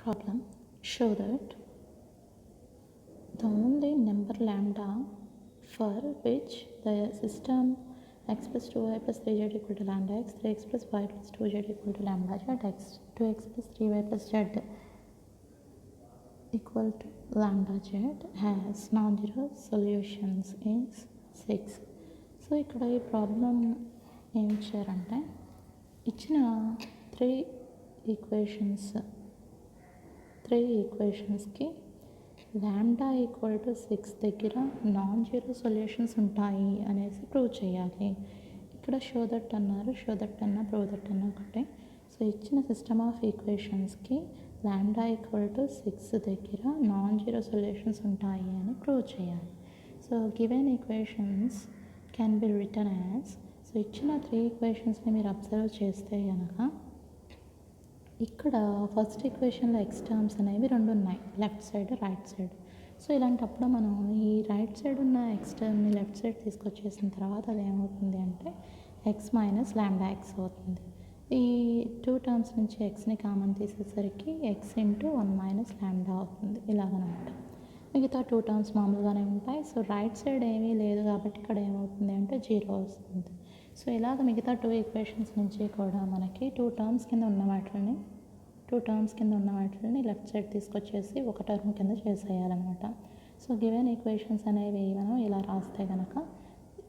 problem. Show that the only number lambda for which the system x plus 2y plus 3z equal to lambda x, 3x plus y plus 2z equal to lambda z, x, 2x plus 3y plus z equal to lambda z has non-zero solutions is 6. So ఇక్కడ ఈ problem ఏం ఇచ్చారంటే ఇచ్చిన three ఈక్వేషన్స్కి lambda equal to 6 దగ్గర non zero solutions ఉంటాయి అనేసి prove చేయాలి. ఇక్కడ షో దట్ అన్నారు, షో దట్ అన్న ప్రూవ్ దట్ అన్న ఒకటే. సో ఇచ్చిన system of ఈక్వేషన్స్కి lambda equal to 6 దగ్గర నాన్ జీరో సొల్యూషన్స్ ఉంటాయి అని ప్రూవ్ చేయాలి. So given equations can be return as, so ఇచ్చిన త్రీ ఈక్వేషన్స్ని మీరు అబ్జర్వ్ చేస్తే కనుక ఇక్కడ ఫస్ట్ ఈక్వేషన్లో ఎక్స్ టర్మ్స్ అనేవి రెండు ఉన్నాయి, left side right side. So ఇలాంటప్పుడు మనం ఈ రైట్ సైడ్ ఉన్న ఎక్స్ టర్మ్ని లెఫ్ట్ సైడ్ తీసుకొచ్చేసిన తర్వాత అది ఏమవుతుంది అంటే ఎక్స్ మైనస్ ల్యాండా ఎక్స్ అవుతుంది. ఈ టూ టర్మ్స్ నుంచి ఎక్స్ని కామన్ తీసేసరికి ఎక్స్ ఇంటూ 1 మైనస్ ల్యాండా అవుతుంది. ఇలాగనమాట మిగతా టూ టర్మ్స్ మామూలుగానే ఉంటాయి. సో రైట్ సైడ్ ఏమీ లేదు కాబట్టి ఇక్కడ ఏమవుతుంది అంటే 0 వస్తుంది. సో ఇలాగ మిగతా టూ ఈక్వేషన్స్ నుంచి కూడా మనకి టూ టర్మ్స్ కింద ఉన్న వాటిని లెఫ్ట్ సైడ్ తీసుకొచ్చేసి ఒక టర్మ్ కింద చేసేయాలన్నమాట. సో గివెన్ ఈక్వేషన్స్ అనేవి మనం ఇలా రాస్తే కనుక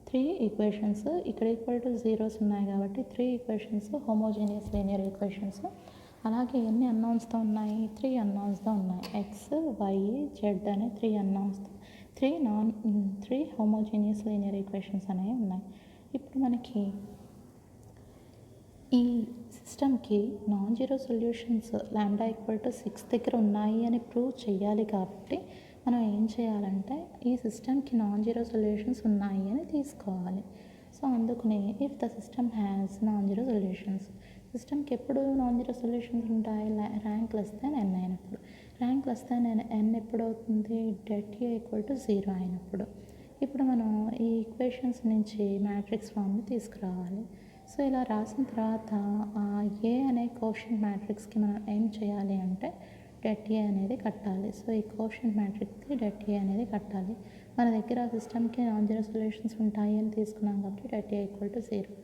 త్రీ ఈక్వేషన్స్ ఇక్కడ ఈక్వల్ టు జీరోస్ ఉన్నాయి కాబట్టి three equations homogeneous linear equations. అలాగే ఎన్ని అన్నౌన్స్తో ఉన్నాయి, 3 అన్నౌన్స్తో ఉన్నాయి. ఎక్స్, వై, జెడ్ అనే 3 అన్నౌన్స్తో 3 హోమోజీనియస్ లీనియర్ ఈక్వేషన్స్ అనేవి ఉన్నాయి. ఇప్పుడు మనకి ఈ సిస్టమ్కి non zero solutions lambda equal to 6 దగ్గర ఉన్నాయి అని ప్రూవ్ చేయాలి కాబట్టి మనం ఏం చేయాలంటే ఈ సిస్టమ్కి నాన్ జీరో సొల్యూషన్స్ ఉన్నాయి అని తీసుకోవాలి. సో అందుకని if the system has non zero solutions, సిస్టమ్కి ఎప్పుడు నాన్ జీరో సొల్యూషన్స్ ఉంటాయి, ర్యాంక్ లెస్ దాన్ n అయినప్పుడు. ర్యాంక్ లెస్ దాన్ n ఎప్పుడు అవుతుంది, డెట్ ఏ ఈక్వల్ టు 0 అయినప్పుడు. ఇప్పుడు మనం ఈ ఈక్వేషన్స్ నుంచి మ్యాట్రిక్స్ ఫామ్ని తీసుకురావాలి. సో ఇలా రాసిన తర్వాత ఏ అనే కోషంట్ మ్యాట్రిక్స్కి మనం ఏం చేయాలి అంటే డెట్ ఏ అనేది కట్టాలి. సో ఈ కోషంట్ మ్యాట్రిక్స్కి డెట్ ఏ అనేది కట్టాలి. మన దగ్గర సిస్టమ్కి నాన్ జీరో సొల్యూషన్స్ ఉంటాయి అని తీసుకున్నాం కాబట్టి డెట్ ఏ ఈక్వల్ టు 0.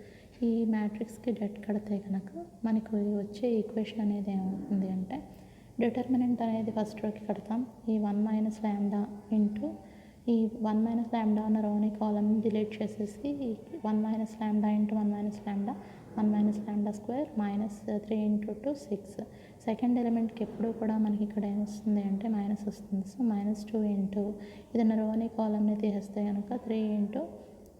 ఈ మ్యాట్రిక్స్కి డెట్ కడితే కనుక మనకు వచ్చే ఈక్వేషన్ అనేది ఏమవుతుంది అంటే డిటర్మినెంట్ అనేది ఫస్ట్ రోకి కడతాం. ఈ 1 మైనస్ ల్యాండా ఇంటూ ఈ 1 మైనస్ ల్యాండా అన్న రోని కాలమ్ని డిలీట్ చేసేసి 1 మైనస్ ల్యాండా ఇంటూ 1 మైనస్ ల్యాండా 1 minus lambda square minus 3 into 2 6. Second ఎలిమెంట్కి ఎప్పుడు కూడా మనకి ఇక్కడ ఏమొస్తుంది అంటే మైనస్ వస్తుంది. సో -2 ఇంటూ ఏదైనా రోని కాలమ్ని తీసేస్తే కనుక 3 ఇంటూ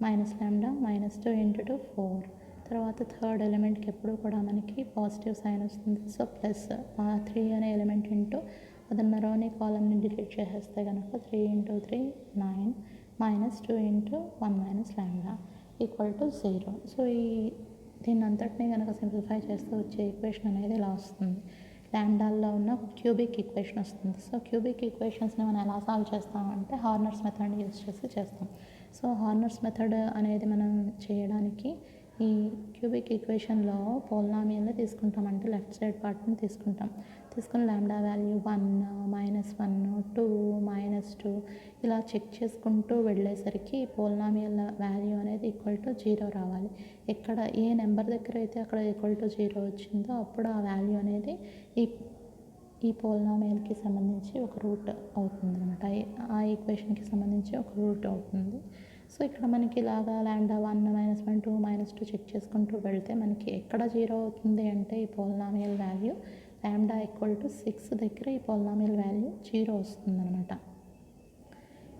మైనస్ ల్యాండా -2 ఇంటూ 2 4. తర్వాత థర్డ్ ఎలిమెంట్కి ఎప్పుడు కూడా మనకి పాజిటివ్ సైన్ వస్తుంది. సో ప్లస్ 3 అనే ఎలిమెంట్ ఇంటూ అదన్న రోని కాలమ్ని డిలీట్ చేసేస్తే కనుక 3 into 3 9 -2 into 1 minus lambda equal to 0. So దీన్ని అంతటినీ కనుక సింప్లిఫై చేస్తే వచ్చే ఈక్వేషన్ అనేది ఇలా వస్తుంది. ల్యాండాల్లో ఉన్న క్యూబిక్ ఈక్వేషన్ వస్తుంది. సో క్యూబిక్ ఈక్వేషన్స్ని మనం ఎలా సాల్వ్ చేస్తామంటే హార్నర్స్ మెథడ్ని యూజ్ చేసి చేస్తాం. సో హార్నర్స్ మెథడ్ అనేది మనం చేయడానికి ఈ క్యూబిక్ ఈక్వేషన్లో పోలినామియల్ని తీసుకుంటాం, అంటే లెఫ్ట్ సైడ్ పార్ట్ని తీసుకుని ల్యాండా వాల్యూ 1 -1 2 -2 ఇలా చెక్ చేసుకుంటూ వెళ్ళేసరికి పోలినామియల్ వాల్యూ అనేది ఈక్వల్ టు 0 రావాలి. ఎక్కడ ఏ నెంబర్ దగ్గర అయితే అక్కడ ఈక్వల్ టు 0 వచ్చిందో అప్పుడు ఆ వాల్యూ అనేది ఈ పోలినామియల్కి సంబంధించి ఒక రూట్ అవుతుంది అనమాట. ఆ ఈక్వేషన్కి సంబంధించి ఒక రూట్ అవుతుంది. సో ఇక్కడ మనకి ఇలాగా ల్యాండా 1 -1 2 -2 చెక్ చేసుకుంటూ వెళ్తే మనకి ఎక్కడ 0 అవుతుంది అంటే ఈ polynomial value lambda equal to 6 దగ్గర ఈ పోలినామియల్ వాల్యూ 0 వస్తుంది అనమాట.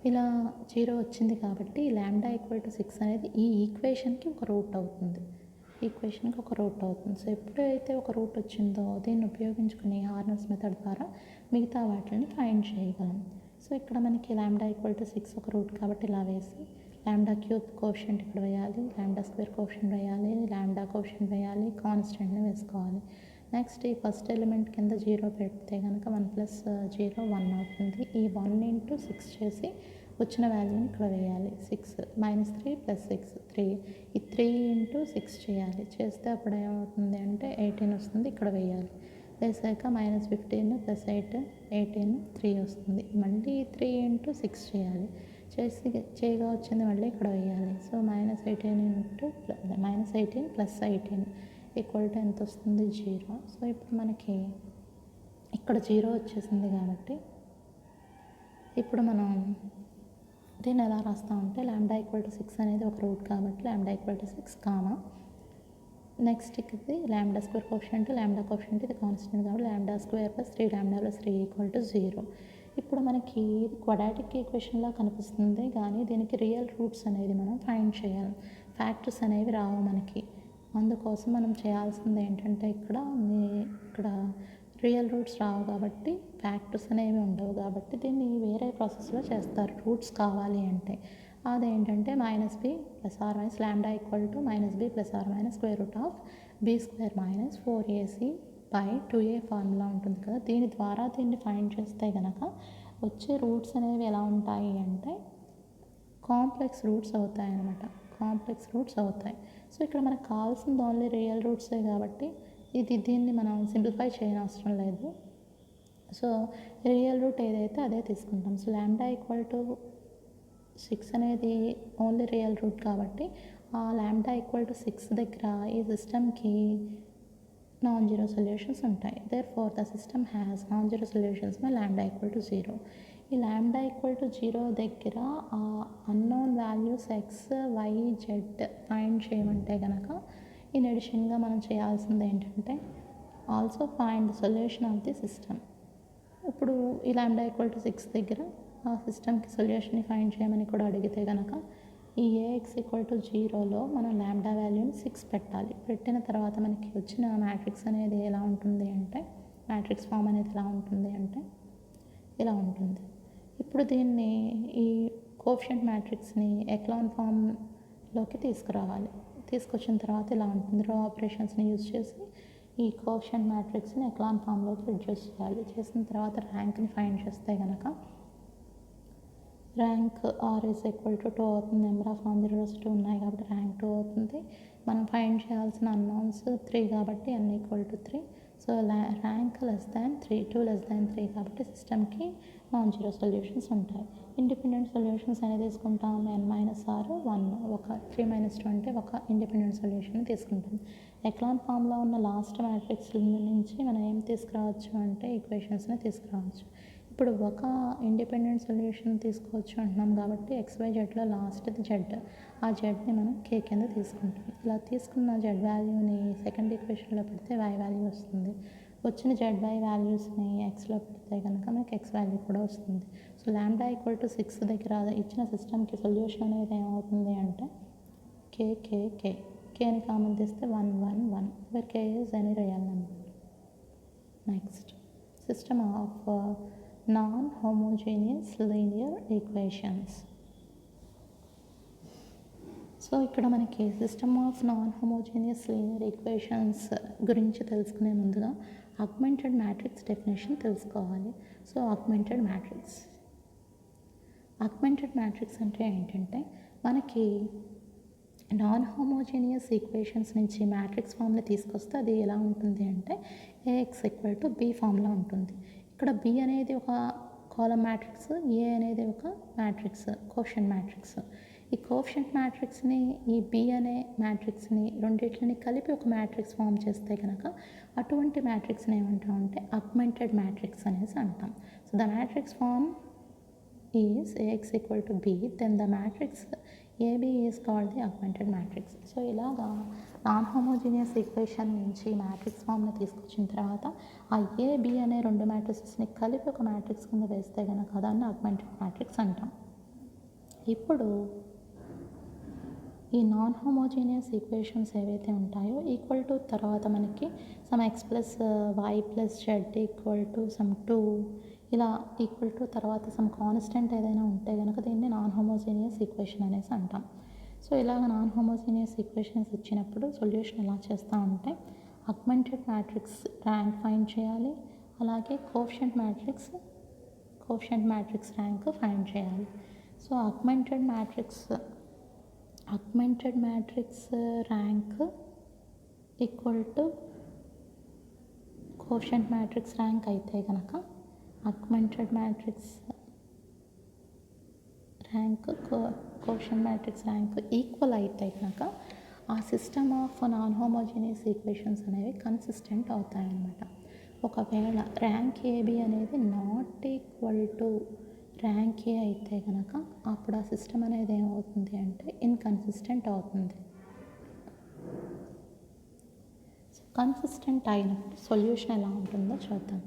ఇలా 0 వచ్చింది కాబట్టి ల్యాండా ఈక్వల్ టు 6 అనేది ఈ ఈక్వేషన్కి ఒక రూట్ అవుతుంది. సో ఎప్పుడైతే ఒక రూట్ వచ్చిందో దీన్ని ఉపయోగించుకుని హార్నర్స్ మెథడ్ ద్వారా మిగతా వాటిని ఫైండ్ చేయగలం. సో ఇక్కడ మనకి ల్యాండా ఈక్వల్ టు 6 ఒక రూట్ కాబట్టి ఇలా వేసి ల్యాండా క్యూబ్ కోషెంట్ ఇక్కడ వేయాలి, ల్యాండా స్క్వేర్ కోషెంట్ వేయాలి, ల్యాండా కోషెంట్ వేయాలి, కాన్స్టెంట్ని వేసుకోవాలి. నెక్స్ట్ ఈ ఫస్ట్ ఎలిమెంట్ కింద 0 పెడితే కనుక 1 + 0 1 అవుతుంది. ఈ 1 ఇంటూ 6 చేసి వచ్చిన వాల్యూని ఇక్కడ వేయాలి. 6 -3 + 6 3. ఈ 3 ఇంటూ 6 చేయాలి. చేస్తే అప్పుడు ఏమవుతుంది అంటే 18 వస్తుంది, ఇక్కడ వేయాలి. వేసాక -15 + 8 18 3 వస్తుంది. మళ్ళీ 3 × 6 చేయాలి. చేయగా వచ్చింది మళ్ళీ ఇక్కడ వేయాలి. సో -18 + 18 = ఎంత వస్తుంది? 0. సో ఇప్పుడు మనకి ఇక్కడ 0 వచ్చేసింది కాబట్టి ఇప్పుడు మనం దీన్ని ఎలా రాస్తామంటే λ = 6 అనేది ఒక రూట్ కాబట్టి λ = 6 కామా నెక్స్ట్ ఇది λ² కోఎఫిషియంట్ ఇది కాన్స్టెంట్ కాబట్టి λ² + 3λ + 3 = 0. ఇప్పుడు మనకి ఇది క్వాడ్రాటిక్ ఈక్వేషన్లా కనిపిస్తుంది కానీ దీనికి రియల్ రూట్స్ అనేది మనం ఫైండ్ చేయాలి. ఫ్యాక్టర్స్ అనేవి రావు మనకి. అందుకోసం మనం చేయాల్సింది ఏంటంటే ఇక్కడ రియల్ రూట్స్ రావు కాబట్టి ఫ్యాక్టర్స్ అనేవి ఉండవు కాబట్టి దీన్ని వేరే ప్రాసెస్లో చేస్తారు రూట్స్ కావాలి అంటే. అదేంటంటే -b ± λ = -b √b² - 4ac/2a formula ఉంటుంది కదా, దీని ద్వారా దీన్ని ఫైండ్ చేస్తే కనుక వచ్చే రూట్స్ అనేవి ఎలా ఉంటాయి అంటే కాంప్లెక్స్ రూట్స్ అవుతాయి అన్నమాట. సో ఇక్కడ మనకు కావాల్సింది ఓన్లీ రియల్ రూట్సే కాబట్టి దీన్ని మనం సింప్లిఫై చేయనవసరం లేదు. సో రియల్ రూట్ ఏదైతే అదే తీసుకుంటాం. సో λ = 6 అనేది ఓన్లీ రియల్ రూట్ కాబట్టి ఆ λ = 6 దగ్గర ఈ సిస్టమ్కి నాన్ జీరో సొల్యూషన్స్ ఉంటాయి. Therefore the system has non zero solutions by λ = 0. ఈ λ = 0 దగ్గర ఆ unknown values x, y, z find చేయమంటే కనుక ఇన్ అడిషన్గా మనం చేయాల్సింది ఏంటంటే also find the solution of the system. ఇప్పుడు ఈ λ = 6 దగ్గర ఆ సిస్టమ్కి సొల్యూషన్ని ఫైండ్ చేయమని కూడా అడిగితే కనుక ఈ Ax = 0లో మనం λ వాల్యూని 6 పెట్టాలి. పెట్టిన తర్వాత మనకి వచ్చిన మ్యాట్రిక్స్ అనేది ఎలా ఉంటుంది అంటే మ్యాట్రిక్స్ ఫామ్ అనేది ఎలా ఉంటుంది అంటే ఇలా ఉంటుంది. ఇప్పుడు దీన్ని ఈ కోఎఫిషియంట్ మ్యాట్రిక్స్ని ఎక్లాన్ ఫామ్లోకి తీసుకురావాలి. తీసుకొచ్చిన తర్వాత ఇలా ఉంటుంది. రో ఆపరేషన్స్ని యూజ్ చేసి ఈ కోఎఫిషియంట్ మ్యాట్రిక్స్ని ఎక్లాన్ ఫామ్లోకి రిడ్యూస్ చేయాలి. చేసిన తర్వాత ర్యాంక్ని ఫైండ్ చేస్తే కనుక ర్యాంక్ R = 2 అవుతుంది. నెంబర్ ఆఫ్ నాన్ జీరోస్ 2 ఉన్నాయి కాబట్టి ర్యాంక్ 2 అవుతుంది. మనం ఫైండ్ చేయాల్సిన అన్నౌన్స్ 3 కాబట్టి n = 3. సో ర్యాంక్ <3 2 3 కాబట్టి సిస్టమ్కి నాన్ జీరో సొల్యూషన్స్ ఉంటాయి. ఇండిపెండెంట్ సొల్యూషన్స్ అనేది తీసుకుంటాం. n - r 1 ఒక 3 - 2 అంటే ఒక ఇండిపెండెంట్ సొల్యూషన్ తీసుకుంటాం. ఎక్లాన్ ఫామ్లో ఉన్న లాస్ట్ మ్యాట్రిక్స్ నుంచి మనం ఏం తీసుకురావచ్చు అంటే ఈక్వేషన్స్ని తీసుకురావచ్చు. ఇప్పుడు ఒక ఇండిపెండెంట్ సొల్యూషన్ తీసుకోవచ్చు అంటున్నాం కాబట్టి XYZలో లాస్ట్ది Z, ఆ Zని మనం K కింద తీసుకుంటాం. ఇలా తీసుకున్న Z వాల్యూని సెకండ్ ఈక్వేషన్లో పెడితే Y వాల్యూ వస్తుంది. వచ్చిన ZY వాల్యూస్ని Xలో పెడితే కనుక మనకి X వాల్యూ కూడా వస్తుంది. సో λ = 6 దగ్గర ఇచ్చిన సిస్టమ్కి సొల్యూషన్ అనేది ఏమవుతుంది అంటే Kని కామన్ తీస్తే 1 1 1 where K is any real number. Next system of non-homogeneous linear equations. So ఇక్కడ మనకి system of non-homogeneous linear equations గురించి తెలుసుకునే ముందుగా ఆగ్మెంటెడ్ మ్యాట్రిక్స్ డెఫినేషన్ తెలుసుకోవాలి. సో ఆగ్మెంటెడ్ మ్యాట్రిక్స్ అంటే ఏంటంటే మనకి నాన్ హోమోజీనియస్ ఈక్వేషన్స్ నుంచి మ్యాట్రిక్స్ ఫామ్ని తీసుకొస్తే అది ఎలా ఉంటుంది అంటే Ax = B ఫామ్లో ఉంటుంది. ఇక్కడ B అనేది ఒక కాలమ్ మ్యాట్రిక్స్, A అనేది ఒక మ్యాట్రిక్స్, కోఎఫిషియంట్ మ్యాట్రిక్స్. ఈ కోఎఫిషియంట్ మ్యాట్రిక్స్ని ఈ B అనే మ్యాట్రిక్స్ని రెండింటిని కలిపి ఒక మ్యాట్రిక్స్ ఫామ్ చేస్తే కనుక అటువంటి మ్యాట్రిక్స్ని ఏమంటామంటే ఆగ్మెంటెడ్ మ్యాట్రిక్స్ అనేసి అంటాం. So the matrix form is Ax = B, then the matrix AB is called the augmented matrix. So ఇలాగా నాన్ హోమోజీనియస్ ఈక్వేషన్ నుంచి మ్యాట్రిక్స్ ఫామ్ని తీసుకొచ్చిన తర్వాత ఆ AB అనే రెండు మ్యాట్రిక్స్ని కలిపి ఒక మ్యాట్రిక్స్ కింద వేస్తే కనుక దాన్ని ఆగ్మెంటెడ్ మ్యాట్రిక్స్ అంటాం. ఇప్పుడు ఈ నాన్ హోమోజీనియస్ ఈక్వేషన్స్ ఏవైతే ఉంటాయో ఈక్వల్ టు తర్వాత మనకి some x + y + z some 2 ఇలా ఈక్వల్ టు తర్వాత సమ్ కాన్స్టెంట్ ఏదైనా ఉంటే కనుక దీన్ని నాన్ హోమోజీనియస్ ఈక్వేషన్ అనేసి అంటాం. సో ఇలాగ నాన్ హోమోజీనియస్ ఈక్వేషన్స్ ఇచ్చినప్పుడు సొల్యూషన్ ఎలా చేస్తామంటే ఆగ్మెంటెడ్ మ్యాట్రిక్స్ ర్యాంక్ ఫైండ్ చేయాలి, అలాగే కోఎఫిషియంట్ మ్యాట్రిక్స్ ర్యాంక్ ఫైండ్ చేయాలి. So augmented matrix rank equal to quotient matrix rank అయితే కనుక augmented matrix rank quotient matrix rank equal అయితే కనుక ఆ system of non homogeneous equations అనేవి కన్సిస్టెంట్ అవుతాయన్నమాట. ఒకవేళ ర్యాంక్ ఏబి అనేది not equal to rank A అయితే కనుక అప్పుడు ఆ సిస్టమ్ అనేది ఏమవుతుంది అంటే ఇన్కన్సిస్టెంట్ అవుతుంది. సో కన్సిస్టెంట్ అయినప్పుడు సొల్యూషన్ ఎలా ఉంటుందో చూద్దాం.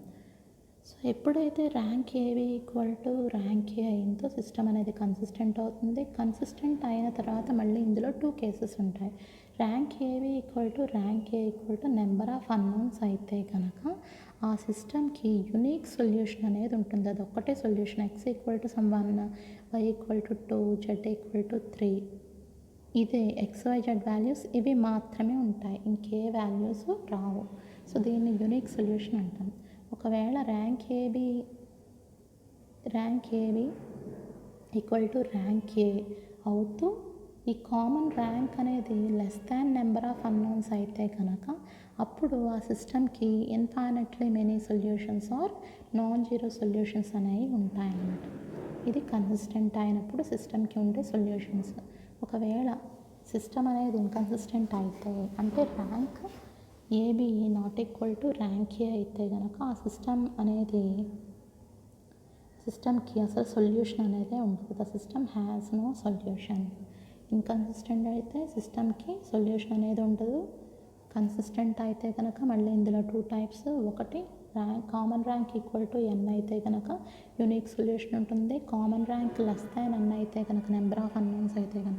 సో ఎప్పుడైతే rank AB equal to rank A అయిందో సిస్టమ్ అనేది కన్సిస్టెంట్ అవుతుంది. కన్సిస్టెంట్ అయిన తర్వాత మళ్ళీ ఇందులో 2 కేసెస్ ఉంటాయి. Rank AB equal to rank A equal to number of unknowns అయితే కనుక ఆ సిస్టమ్కి యునీక్ సొల్యూషన్ అనేది ఉంటుంది. అది ఒక్కటే solution. x equal to some 1, y equal to 2, z equal to 3. ఇదే XYZ వాల్యూస్ ఇవి మాత్రమే ఉంటాయి, ఇంకే వాల్యూస్ రావు. సో దీన్ని యునీక్ సొల్యూషన్ అంటాం. ఒకవేళ rank AB equal to rank A అవుతూ ఈ కామన్ ర్యాంక్ అనేది less than number of unknowns అయితే కనుక అప్పుడు ఆ సిస్టమ్కి infinitely many solutions or non zero solutions అనేవి ఉంటాయన్నమాట. ఇది కన్సిస్టెంట్ అయినప్పుడు సిస్టమ్కి ఉండే సొల్యూషన్స్. ఒకవేళ సిస్టమ్ అనేది ఇన్కన్సిస్టెంట్ అయితే అంటే rank AB not equal to rank A అయితే కనుక ఆ సిస్టమ్కి అసలు సొల్యూషన్ అనేది ఉండదు. The system has no solution. Inconsistent అయితే సిస్టమ్కి సొల్యూషన్ అనేది ఉండదు. కన్సిస్టెంట్ అయితే కనుక మళ్ళీ ఇందులో 2 టైప్స్. ఒకటి common rank equal to n అయితే కనుక యూనిక్ సొల్యూషన్ ఉంటుంది. Common rank less than n అయితే కనుక నెంబర్ ఆఫ్ అన్నోన్స్ అయితే కనుక